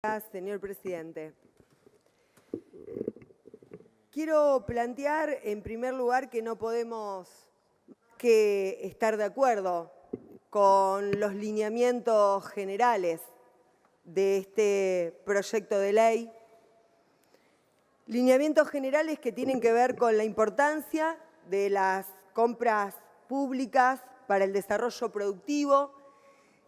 Gracias, señor presidente. Quiero plantear, en primer lugar, que no podemos que estar de acuerdo con los lineamientos generales de este proyecto de ley. Lineamientos generales que tienen que ver con la importancia de las compras públicas para el desarrollo productivo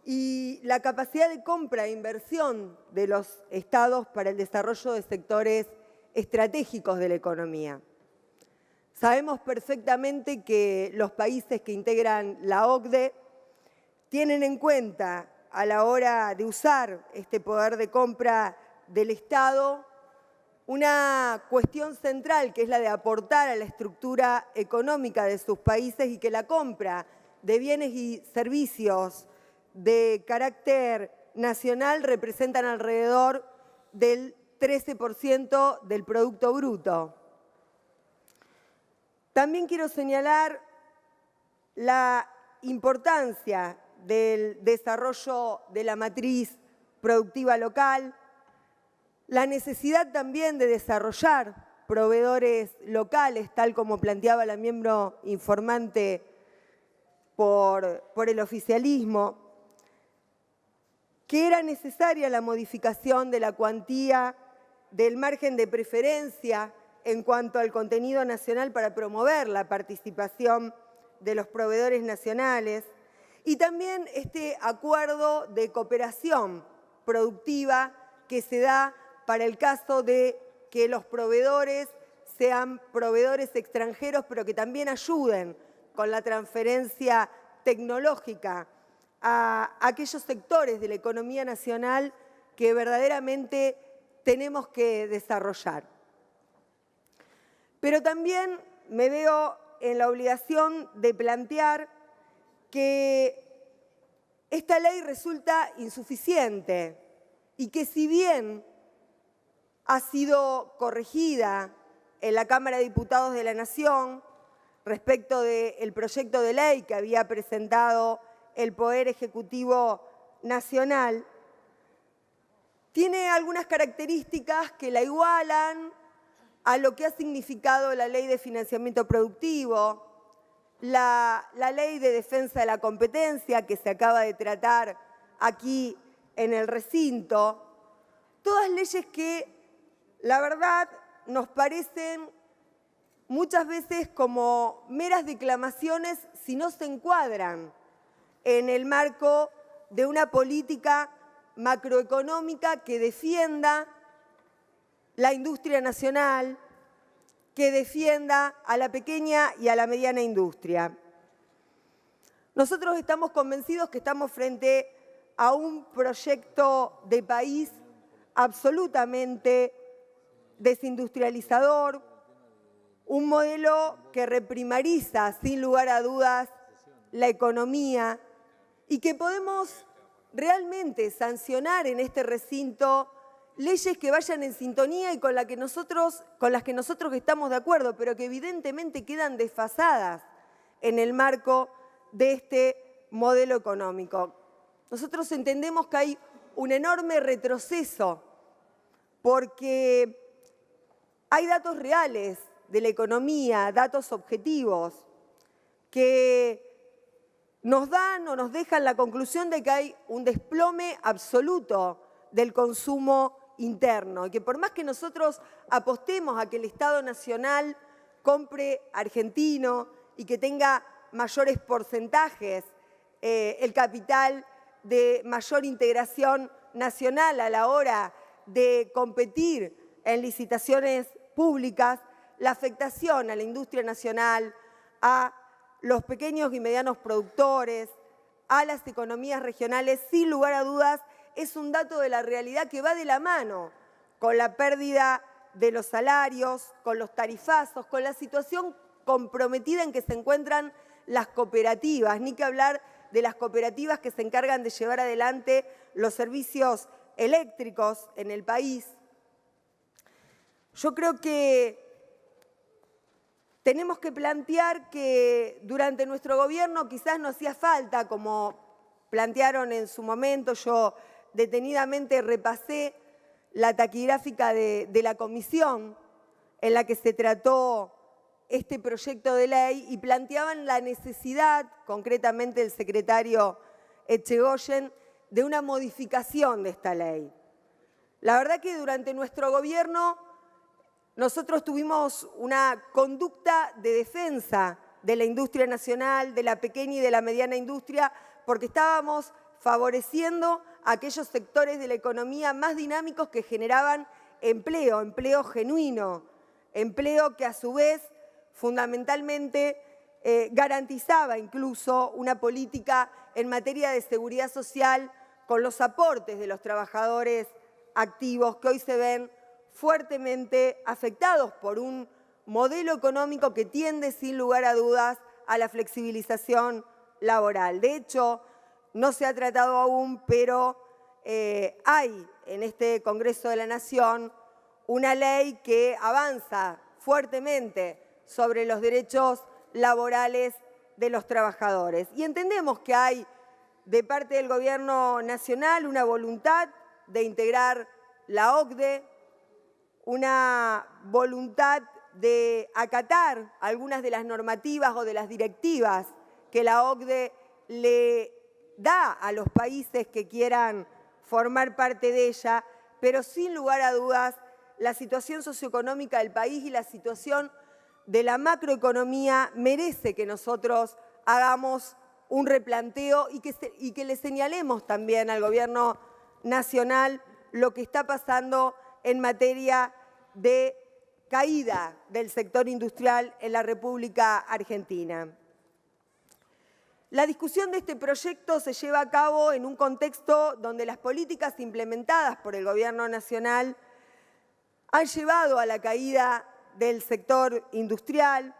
y la capacidad de compra e inversión de los estados para el desarrollo de sectores estratégicos de la economía. Sabemos perfectamente que los países que integran la OCDE tienen en cuenta a la hora de usar este poder de compra del Estado una cuestión central, que es la de aportar a la estructura económica de sus países y que la compra de bienes y servicios de carácter nacional representan alrededor del 13% del Producto Bruto. También quiero señalar la importancia del desarrollo de la matriz productiva local, la necesidad también de desarrollar proveedores locales, tal como planteaba la miembro informante por el oficialismo, que era necesaria la modificación de la cuantía del margen de preferencia en cuanto al contenido nacional para promover la participación de los proveedores nacionales y también este acuerdo de cooperación productiva que se da para el caso de que los proveedores sean proveedores extranjeros, pero que también ayuden con la transferencia tecnológica a aquellos sectores de la economía nacional que verdaderamente tenemos que desarrollar. Pero también me veo en la obligación de plantear que esta ley resulta insuficiente y que si bien ha sido corregida en la Cámara de Diputados de la Nación respecto del proyecto de ley que había presentado el Poder Ejecutivo Nacional, tiene algunas características que la igualan a lo que ha significado la Ley de Financiamiento Productivo, la Ley de Defensa de la Competencia que se acaba de tratar aquí en el recinto, todas leyes que la verdad nos parecen muchas veces como meras declamaciones si no se encuadran en el marco de una política macroeconómica que defienda la industria nacional, que defienda a la pequeña y a la mediana industria. Nosotros estamos convencidos que estamos frente a un proyecto de país absolutamente desindustrializador, un modelo que reprimariza sin lugar a dudas la economía y que podemos realmente sancionar en este recinto leyes que vayan en sintonía y con las que nosotros estamos de acuerdo, pero que evidentemente quedan desfasadas en el marco de este modelo económico. Nosotros entendemos que hay un enorme retroceso porque hay datos reales de la economía, datos objetivos, que nos dan o nos dejan la conclusión de que hay un desplome absoluto del consumo interno y que por más que nosotros apostemos a que el Estado Nacional compre argentino y que tenga mayores porcentajes, el capital de mayor integración nacional a la hora de competir en licitaciones públicas, la afectación a la industria nacional, a los pequeños y medianos productores, a las economías regionales, sin lugar a dudas, es un dato de la realidad que va de la mano con la pérdida de los salarios, con los tarifazos, con la situación comprometida en que se encuentran las cooperativas, ni que hablar de las cooperativas que se encargan de llevar adelante los servicios eléctricos en el país. Yo creo que tenemos que plantear que durante nuestro gobierno quizás no hacía falta, como plantearon en su momento, yo detenidamente repasé la taquigráfica de la comisión en la que se trató este proyecto de ley y planteaban la necesidad, concretamente el secretario Etxegoyen, de una modificación de esta ley. La verdad que durante nuestro gobierno nosotros tuvimos una conducta de defensa de la industria nacional, de la pequeña y de la mediana industria, porque estábamos favoreciendo a aquellos sectores de la economía más dinámicos que generaban empleo, empleo genuino, empleo que a su vez fundamentalmente garantizaba incluso una política en materia de seguridad social con los aportes de los trabajadores activos que hoy se ven fuertemente afectados por un modelo económico que tiende sin lugar a dudas a la flexibilización laboral. De hecho, no se ha tratado aún, pero hay en este Congreso de la Nación una ley que avanza fuertemente sobre los derechos laborales de los trabajadores. Y entendemos que hay de parte del Gobierno Nacional una voluntad de integrar la OCDE, una voluntad de acatar algunas de las normativas o de las directivas que la OCDE le da a los países que quieran formar parte de ella, pero sin lugar a dudas la situación socioeconómica del país y la situación de la macroeconomía merece que nosotros hagamos un replanteo y que le señalemos también al Gobierno Nacional lo que está pasando en materia de caída del sector industrial en la República Argentina. La discusión de este proyecto se lleva a cabo en un contexto donde las políticas implementadas por el Gobierno Nacional han llevado a la caída del sector industrial,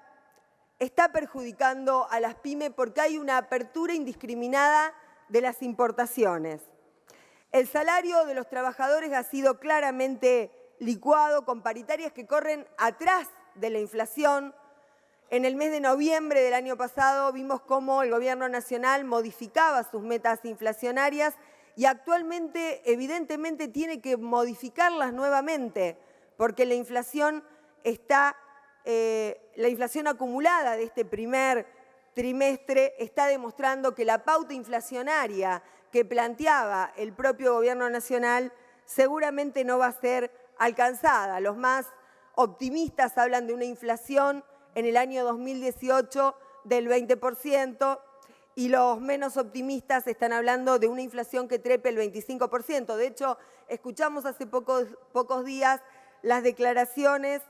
está perjudicando a las pymes porque hay una apertura indiscriminada de las importaciones. El salario de los trabajadores ha sido claramente licuado con paritarias que corren atrás de la inflación. En el mes de noviembre del año pasado vimos cómo el Gobierno Nacional modificaba sus metas inflacionarias y actualmente evidentemente tiene que modificarlas nuevamente porque la inflación acumulada de este primer trimestre está demostrando que la pauta inflacionaria que planteaba el propio Gobierno Nacional seguramente no va a ser alcanzada. Los más optimistas hablan de una inflación en el año 2018 del 20% y los menos optimistas están hablando de una inflación que trepe el 25%. De hecho, escuchamos hace pocos días las declaraciones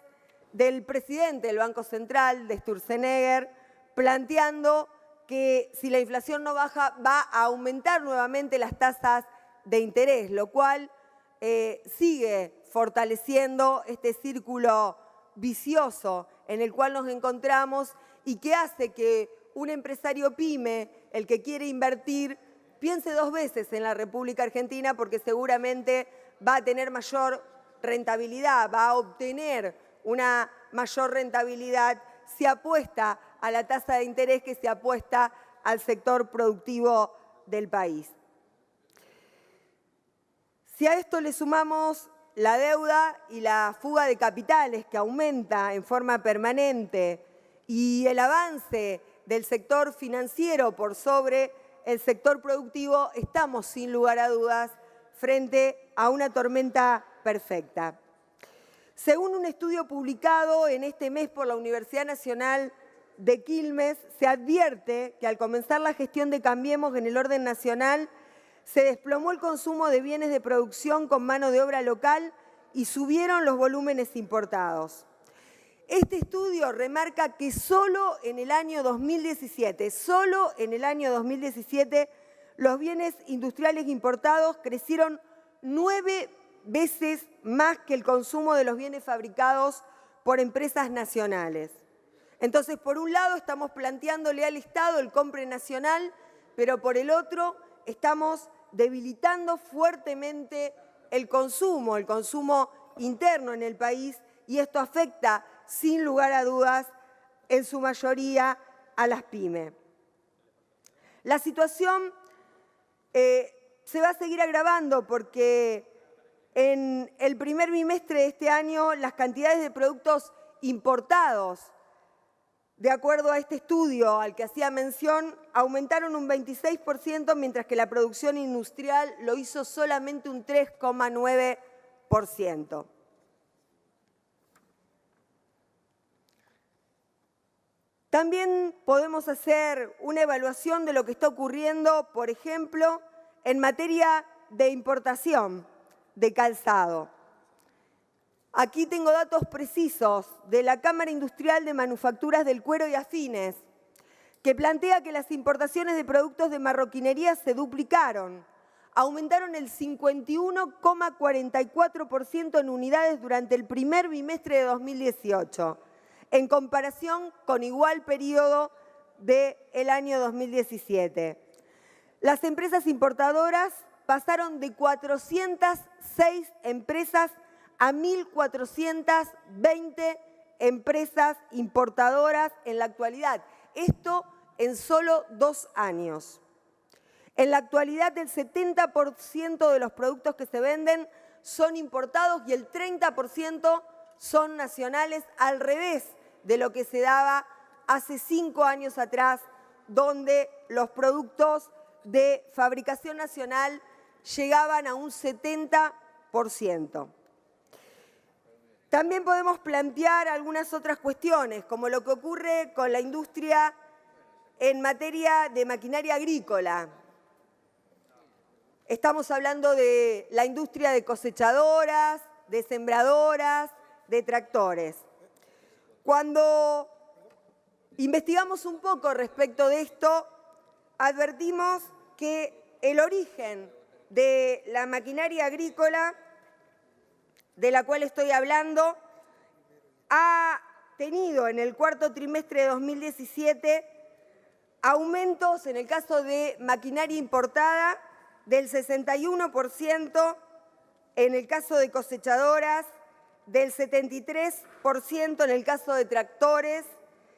del presidente del Banco Central, de Sturzenegger, planteando que si la inflación no baja va a aumentar nuevamente las tasas de interés, lo cual sigue fortaleciendo este círculo vicioso en el cual nos encontramos y que hace que un empresario pyme, el que quiere invertir, piense dos veces en la República Argentina porque seguramente va a tener mayor rentabilidad, va a obtener una mayor rentabilidad si apuesta a la tasa de interés que se apuesta al sector productivo del país. Si a esto le sumamos la deuda y la fuga de capitales que aumenta en forma permanente y el avance del sector financiero por sobre el sector productivo, estamos sin lugar a dudas frente a una tormenta perfecta. Según un estudio publicado en este mes por la Universidad Nacional de Quilmes, se advierte que al comenzar la gestión de Cambiemos en el orden nacional, se desplomó el consumo de bienes de producción con mano de obra local y subieron los volúmenes importados. Este estudio remarca que solo en el año 2017, los bienes industriales importados crecieron 9 veces más que el consumo de los bienes fabricados por empresas nacionales. Entonces, por un lado, estamos planteándole al Estado el compre nacional, pero por el otro, estamos debilitando fuertemente el consumo interno en el país y esto afecta, sin lugar a dudas, en su mayoría a las pymes. La situación se va a seguir agravando porque En el primer bimestre de este año, las cantidades de productos importados, de acuerdo a este estudio al que hacía mención, aumentaron un 26%, mientras que la producción industrial lo hizo solamente un 3,9%. También podemos hacer una evaluación de lo que está ocurriendo, por ejemplo, en materia de importación de calzado. Aquí tengo datos precisos de la Cámara Industrial de Manufacturas del Cuero y Afines, que plantea que las importaciones de productos de marroquinería se duplicaron, aumentaron el 51,44% en unidades durante el primer bimestre de 2018, en comparación con igual periodo del año 2017. Las empresas importadoras pasaron de 406 empresas a 1.420 empresas importadoras en la actualidad. Esto en solo 2 años. En la actualidad, el 70% de los productos que se venden son importados y el 30% son nacionales, al revés de lo que se daba hace 5 años atrás, donde los productos de fabricación nacional llegaban a un 70%. También podemos plantear algunas otras cuestiones, como lo que ocurre con la industria en materia de maquinaria agrícola. Estamos hablando de la industria de cosechadoras, de sembradoras, de tractores. Cuando investigamos un poco respecto de esto, advertimos que el origen de la maquinaria agrícola, de la cual estoy hablando, ha tenido en el cuarto trimestre de 2017 aumentos en el caso de maquinaria importada del 61%, en el caso de cosechadoras, del 73% en el caso de tractores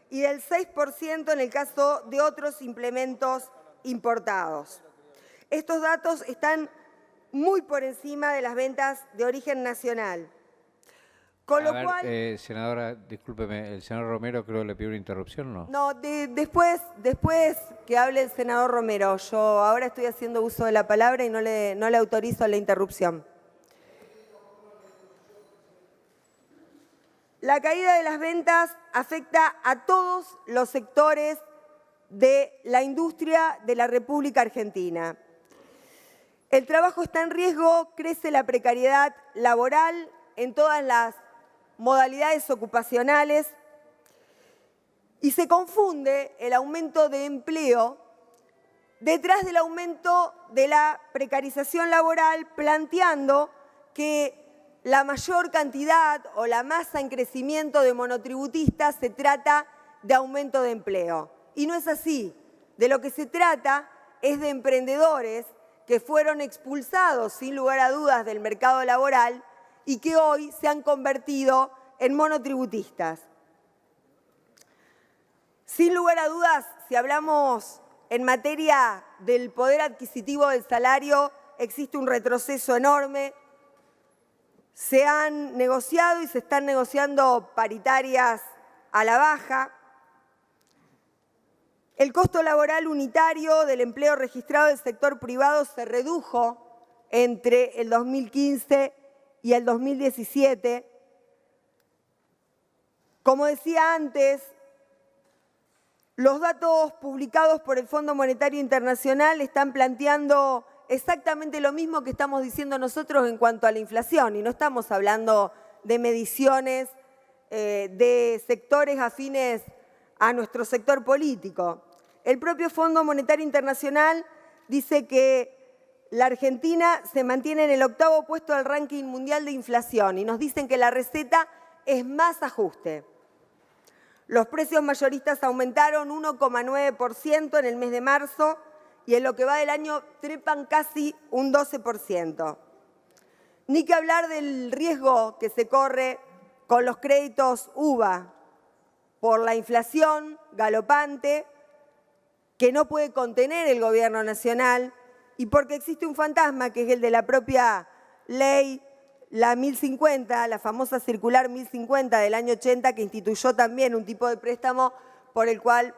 y del 6% en el caso de otros implementos importados. Estos datos están muy por encima de las ventas de origen nacional. Con lo cual, senadora, discúlpeme, el senador Romero creo que le pidió una interrupción, ¿no? No, después que hable el senador Romero. Yo ahora estoy haciendo uso de la palabra y no le autorizo la interrupción. La caída de las ventas afecta a todos los sectores de la industria de la República Argentina. El trabajo está en riesgo, crece la precariedad laboral en todas las modalidades ocupacionales y se confunde el aumento de empleo detrás del aumento de la precarización laboral, planteando que la mayor cantidad o la masa en crecimiento de monotributistas se trata de aumento de empleo. Y no es así. De lo que se trata es de emprendedores que fueron expulsados sin lugar a dudas del mercado laboral y que hoy se han convertido en monotributistas. Sin lugar a dudas, si hablamos en materia del poder adquisitivo del salario, existe un retroceso enorme. Se han negociado y se están negociando paritarias a la baja. El costo laboral unitario del empleo registrado del sector privado se redujo entre el 2015 y el 2017. Como decía antes, los datos publicados por el Fondo Monetario Internacional están planteando exactamente lo mismo que estamos diciendo nosotros en cuanto a la inflación, y no estamos hablando de mediciones de sectores afines a nuestro sector político. El propio Fondo Monetario Internacional dice que la Argentina se mantiene en el 8º puesto del ranking mundial de inflación y nos dicen que la receta es más ajuste. Los precios mayoristas aumentaron 1,9% en el mes de marzo y en lo que va del año trepan casi un 12%. Ni que hablar del riesgo que se corre con los créditos UVA por la inflación galopante que no puede contener el gobierno nacional y porque existe un fantasma que es el de la propia ley la 1050, la famosa circular 1050 del año 80, que instituyó también un tipo de préstamo por el cual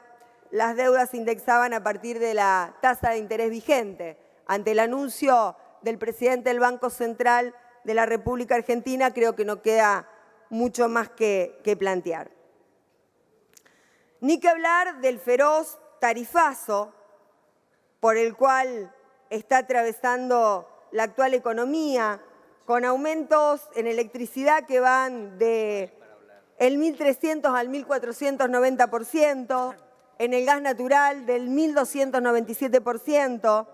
las deudas se indexaban a partir de la tasa de interés vigente. Ante el anuncio del presidente del Banco Central de la República Argentina, creo que no queda mucho más que plantear. Ni que hablar del feroz tarifazo por el cual está atravesando la actual economía, con aumentos en electricidad que van de el 1.300 al 1.490%, en el gas natural del 1.297%,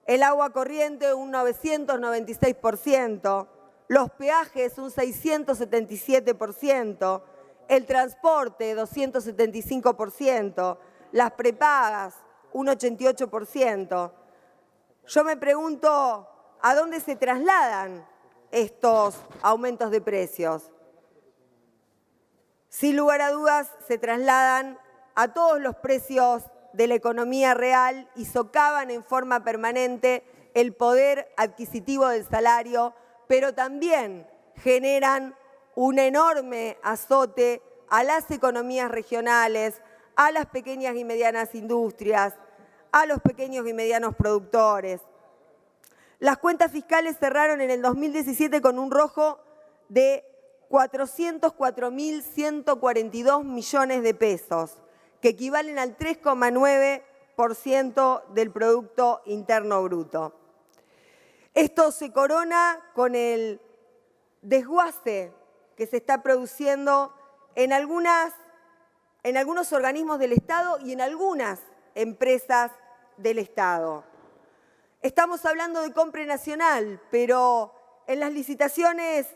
el agua corriente un 996%, los peajes un 677%, el transporte 275%, las prepagas un 88%. Yo me pregunto, ¿a dónde se trasladan estos aumentos de precios? Sin lugar a dudas, se trasladan a todos los precios de la economía real y socavan en forma permanente el poder adquisitivo del salario, pero también generan un enorme azote a las economías regionales, a las pequeñas y medianas industrias, a los pequeños y medianos productores. Las cuentas fiscales cerraron en el 2017 con un rojo de 404.142 millones de pesos, que equivalen al 3,9% del Producto Interno Bruto. Esto se corona con el desguace que se está produciendo en algunos organismos del Estado y en algunas empresas del Estado. Estamos hablando de compra nacional, pero en las licitaciones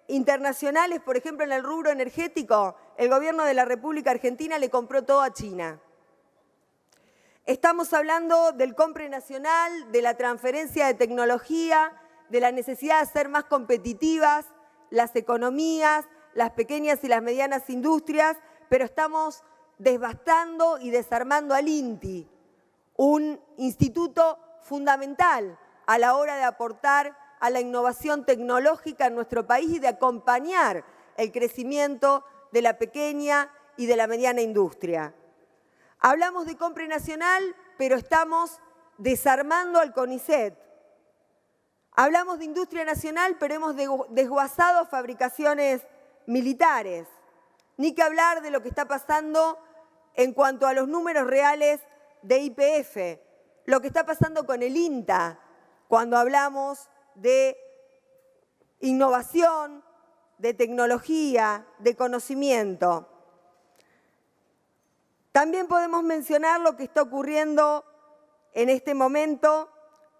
internacionales, por ejemplo en el rubro energético, el gobierno de la República Argentina le compró todo a China. Estamos hablando del compra nacional, de la transferencia de tecnología, de la necesidad de hacer más competitivas las economías, las pequeñas y las medianas industrias, pero estamos devastando y desarmando al INTI, un instituto fundamental a la hora de aportar a la innovación tecnológica en nuestro país y de acompañar el crecimiento de la pequeña y de la mediana industria. Hablamos de compra nacional, pero estamos desarmando al CONICET. Hablamos de industria nacional, pero hemos desguazado fabricaciones militares. Ni que hablar de lo que está pasando en cuanto a los números reales de YPF, lo que está pasando con el INTA, cuando hablamos de innovación, de tecnología, de conocimiento. También podemos mencionar lo que está ocurriendo en este momento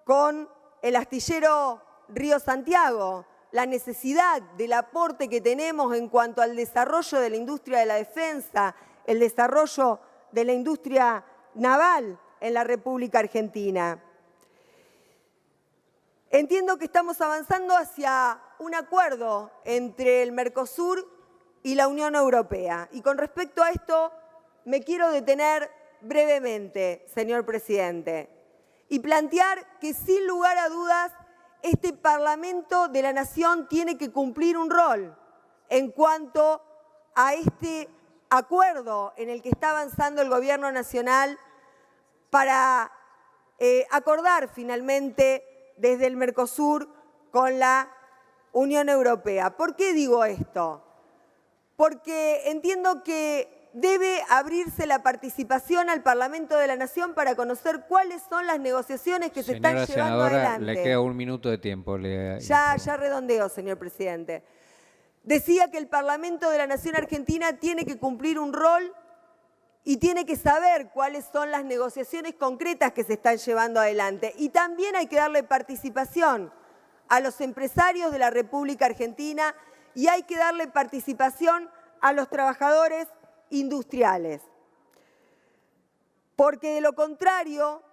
con el astillero Río Santiago, la necesidad del aporte que tenemos en cuanto al desarrollo de la industria de la defensa, el desarrollo de la industria naval en la República Argentina. Entiendo que estamos avanzando hacia un acuerdo entre el Mercosur y la Unión Europea. Y con respecto a esto, me quiero detener brevemente, señor presidente, y plantear que sin lugar a dudas este Parlamento de la Nación tiene que cumplir un rol en cuanto a este acuerdo en el que está avanzando el Gobierno Nacional para acordar finalmente desde el Mercosur con la Unión Europea. ¿Por qué digo esto? Porque entiendo que debe abrirse la participación al Parlamento de la Nación para conocer cuáles son las negociaciones que se están llevando adelante. Le queda un minuto de tiempo. Ya redondeo, señor presidente. Decía que el Parlamento de la Nación Argentina tiene que cumplir un rol y tiene que saber cuáles son las negociaciones concretas que se están llevando adelante. Y también hay que darle participación a los empresarios de la República Argentina y hay que darle participación a los trabajadores industriales. Porque de lo contrario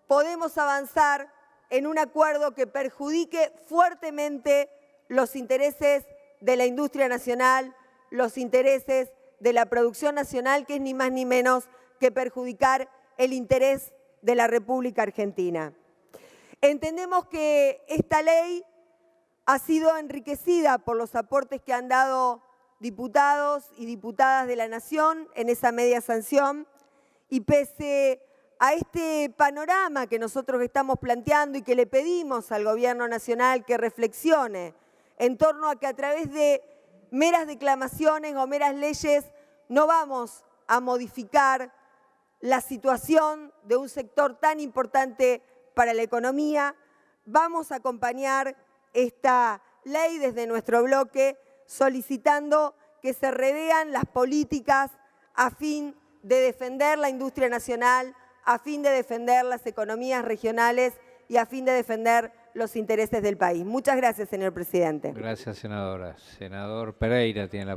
podemos avanzar en un acuerdo que perjudique fuertemente los intereses de la industria nacional, los intereses de la producción nacional, que es ni más ni menos que perjudicar el interés de la República Argentina. Entendemos que esta ley ha sido enriquecida por los aportes que han dado diputados y diputadas de la Nación en esa media sanción, y pese a este panorama que nosotros estamos planteando y que le pedimos al Gobierno Nacional que reflexione en torno a que a través de meras declamaciones o meras leyes no vamos a modificar la situación de un sector tan importante para la economía, vamos a acompañar esta ley desde nuestro bloque solicitando que se revean las políticas a fin de defender la industria nacional, a fin de defender las economías regionales y a fin de defender los intereses del país. Muchas gracias, señor presidente. Gracias, senadora. Senador Pereira tiene la palabra.